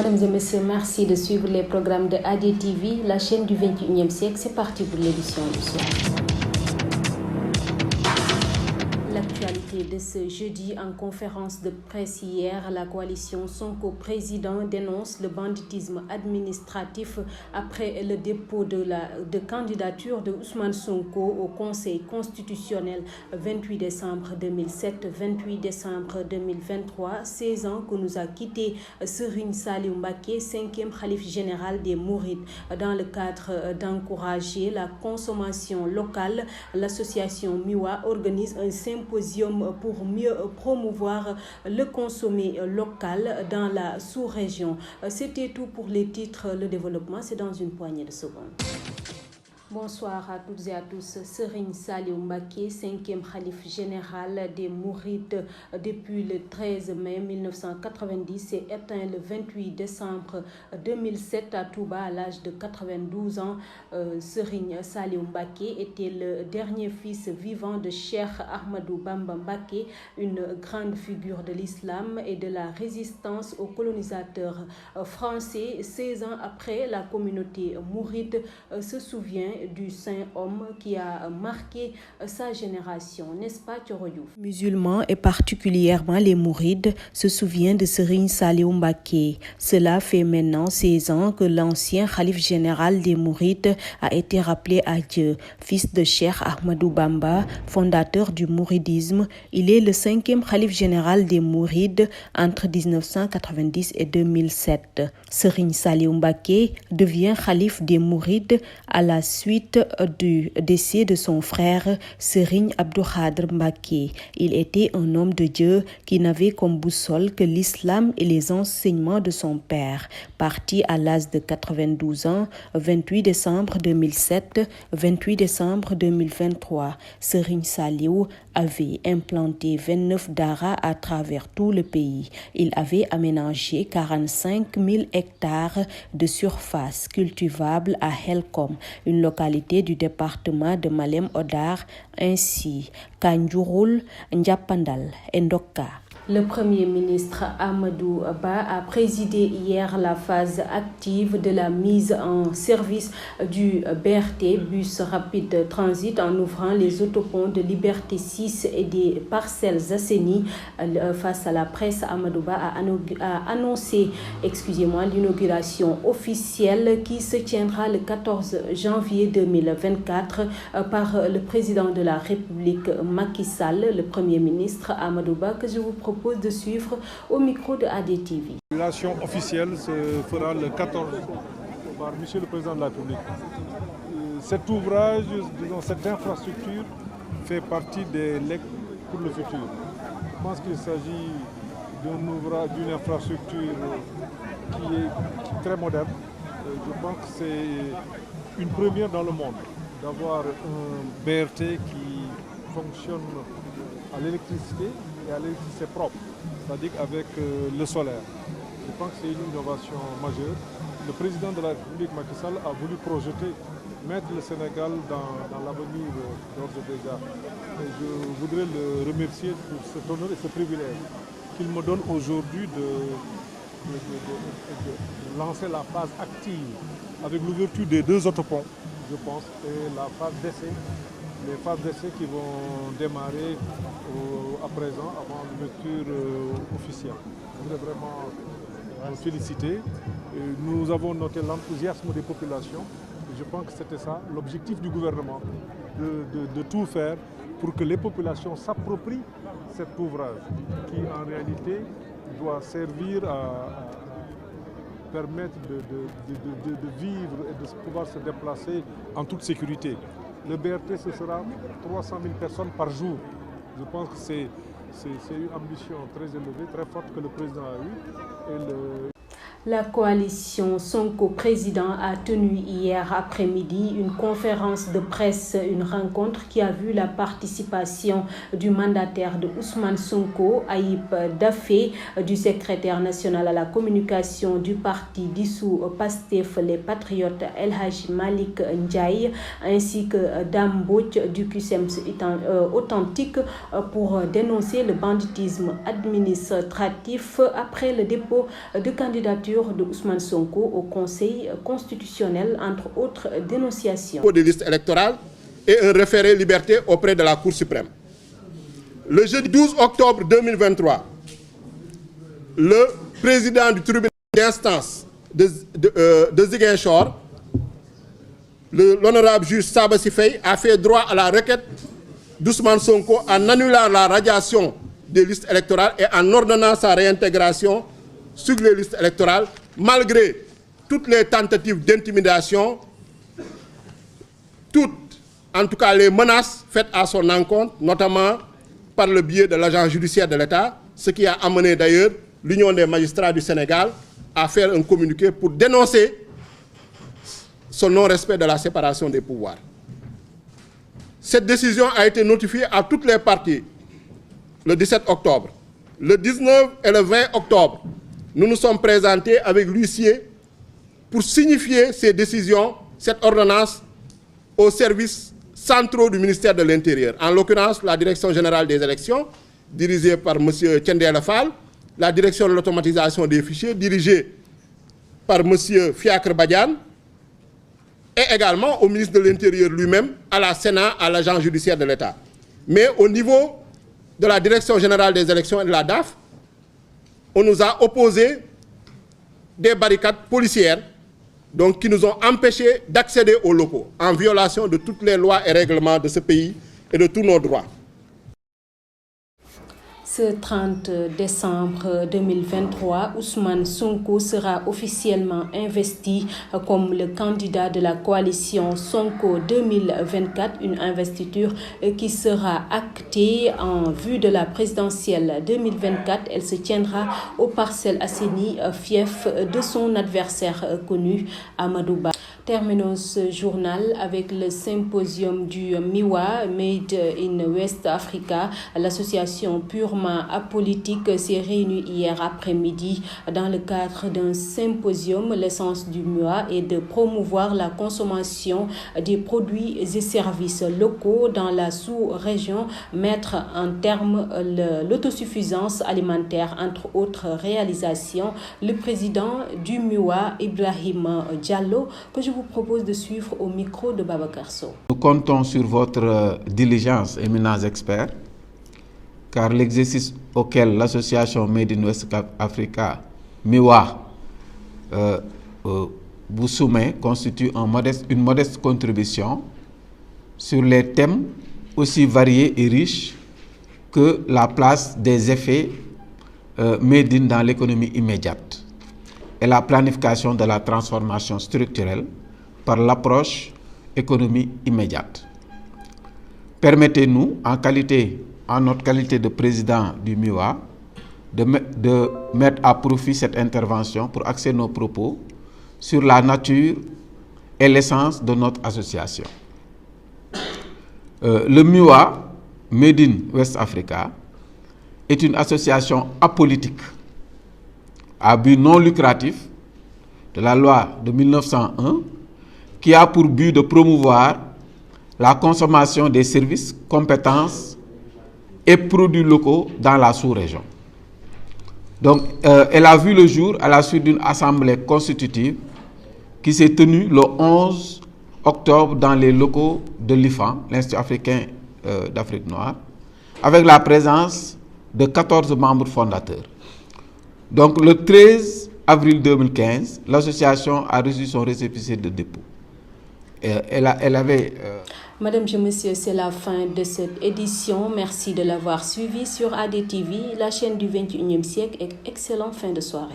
Mesdames et messieurs, merci de suivre les programmes de ADTV, la chaîne du 21e siècle. C'est parti pour l'édition du soir. L'actualité de ce jeudi en conférence de presse hier, la coalition Sonko président dénonce le banditisme administratif après le dépôt de candidature de Ousmane Sonko au Conseil constitutionnel 28 décembre 2007, 28 décembre 2023, 16 ans que nous a quitté Serigne Saliou Mbacké, 5e khalife général des Mourides. Dans le cadre d'encourager la consommation locale, l'association MIWA organise un symposium pour mieux promouvoir le consommé local dans la sous-région. C'était tout pour les titres. Le développement, c'est dans une poignée de secondes. Bonsoir à toutes et à tous. Serigne Saliou Mbacké, 5e khalife général des Mourides depuis le 13 mai 1990, s'est éteint le 28 décembre 2007 à Touba à l'âge de 92 ans. Serigne Saliou Mbacké était le dernier fils vivant de Cheikh Ahmadou Bamba Mbacké, une grande figure de l'islam et de la résistance aux colonisateurs français. 16 ans après, la communauté mouride se souvient du saint homme qui a marqué sa génération, n'est-ce pas Thioro Diouf? Musulmans et particulièrement les mourides se souviennent de Serigne Saliou Mbacké. Cela fait maintenant 16 ans que l'ancien khalife général des mourides a été rappelé à Dieu. Fils de Cheikh Ahmadou Bamba, fondateur du mouridisme, il est le 5e khalife général des mourides entre 1990 et 2007. Serigne Saliou Mbacké devient khalife des mourides à la suite du décès de son frère Serigne Abdou Khadre Mbacké. Il était un homme de Dieu qui n'avait comme boussole que l'islam et les enseignements de son père. Parti à l'âge de 92 ans, 28 décembre 2007, 28 décembre 2023, Serigne Saliou avait implanté 29 daara à travers tout le pays. Il avait aménagé 45 000 hectares de surface cultivable à Helkom, une localité du département de Malem Hodar, ainsi qu'à Ndiourul, Ndiapandal et Ndoka. Le Premier ministre Amadou Ba a présidé hier la phase active de la mise en service du BRT, bus rapide transit, en ouvrant les autoponts de Liberté 6 et des Parcelles Assainies. Face à la presse, Amadou Ba a annoncé l'inauguration officielle qui se tiendra le 14 janvier 2024 par le président de la République Macky Sall. Le Premier ministre Amadou Ba, que je vous propose de suivre au micro de ADTV. L'inauguration officielle se fera le 14 par Monsieur le Président de la République. Cet ouvrage, cette infrastructure fait partie des legs pour le futur. Je pense qu'il s'agit d'une infrastructure qui est très moderne. Je pense que c'est une première dans le monde d'avoir un BRT qui fonctionne à l'électricité et à l'électricité propre, c'est-à-dire avec le solaire. Je pense que c'est une innovation majeure. Le président de la République, Macky Sall, a voulu mettre le Sénégal dans l'avenir d'ores et déjà. Et je voudrais le remercier pour cet honneur et ce privilège qu'il me donne aujourd'hui de lancer la phase active avec l'ouverture des 2 autoponts, je pense, et la phase d'essai. Les phases d'essai qui vont démarrer à présent avant l'ouverture officielle. Je voudrais vraiment vous féliciter. Nous avons noté l'enthousiasme des populations. Et je pense que c'était ça, l'objectif du gouvernement, de tout faire pour que les populations s'approprient cet ouvrage qui en réalité doit servir à permettre de vivre et de pouvoir se déplacer en toute sécurité. Le BRT, ce sera 300 000 personnes par jour. Je pense que c'est une ambition très élevée, très forte que le président a eue. La coalition Sonko président a tenu hier après-midi une conférence de presse, une rencontre qui a vu la participation du mandataire de Ousmane Sonko, Ayib Daffé, du secrétaire national à la communication du parti dissous Pastef les Patriotes El Hadji Malick Ndiaye, ainsi que Dame Mbodj du QCEMS authentique pour dénoncer le banditisme administratif après le dépôt de candidature candidature de Ousmane Sonko au Conseil constitutionnel, entre autres dénonciations. Des listes électorales et un référé liberté auprès de la Cour suprême. Le jeudi 12 octobre 2023, le président du tribunal d'instance de Ziguinchor, l'honorable juge Sabassi Faye, a fait droit à la requête d'Ousmane Sonko en annulant la radiation des listes électorales et en ordonnant sa réintégration sur les listes électorales, malgré toutes les tentatives d'intimidation, en tout cas les menaces faites à son encontre, notamment par le biais de l'agent judiciaire de l'État, ce qui a amené d'ailleurs l'Union des magistrats du Sénégal à faire un communiqué pour dénoncer son non-respect de la séparation des pouvoirs. Cette décision a été notifiée à toutes les parties le 17 octobre. Le 19 et le 20 octobre, nous nous sommes présentés avec l'huissier pour signifier ces décisions, cette ordonnance, aux services centraux du ministère de l'Intérieur, en l'occurrence la Direction générale des élections, dirigée par M. Thiendella Fall, la Direction de l'automatisation des fichiers, dirigée par M. Fiacre Badiane, et également au ministre de l'Intérieur lui-même, à la Sénat, à l'agent judiciaire de l'État. Mais au niveau de la Direction générale des élections et de la DAF, on nous a opposé des barricades policières donc, qui nous ont empêchés d'accéder aux locaux, en violation de toutes les lois et règlements de ce pays et de tous nos droits. Ce 30 décembre 2023, Ousmane Sonko sera officiellement investi comme le candidat de la coalition Sonko 2024, une investiture qui sera actée en vue de la présidentielle 2024. Elle se tiendra aux Parcelles Assainies, fief de son adversaire connu, Amadou Ba. Terminons ce journal avec le symposium du MIWA, Made in West Africa. L'association purement apolitique s'est réunie hier après-midi dans le cadre d'un symposium. L'essence du MIWA est de promouvoir la consommation des produits et services locaux dans la sous-région, mettre en terme l'autosuffisance alimentaire, entre autres réalisations. Le président du MIWA, Ibrahim Diallo, que je vous propose de suivre au micro de Babacar Sow. Nous comptons sur votre diligence, éminents experts, car l'exercice auquel l'association Made in West Africa, MIWA, vous soumet constitue une modeste contribution sur les thèmes aussi variés et riches que la place des effets Made in dans l'économie immédiate et la planification de la transformation structurelle par l'approche économie immédiate. Permettez-nous, en notre qualité de président du MIWA, de mettre à profit cette intervention pour axer nos propos sur la nature et l'essence de notre association. Le MIWA, Made in West Africa, est une association apolitique à but non lucratif de la loi de 1901 qui a pour but de promouvoir la consommation des services, compétences et produits locaux dans la sous-région. Donc, elle a vu le jour à la suite d'une assemblée constitutive qui s'est tenue le 11 octobre dans les locaux de l'IFAN, l'Institut africain d'Afrique noire, avec la présence de 14 membres fondateurs. Donc, le 13 avril 2015, l'association a reçu son récépissé de dépôt. Elle avait... Madame et Monsieur, c'est la fin de cette édition. Merci de l'avoir suivi sur ADTV, la chaîne du 21e siècle, et excellente fin de soirée.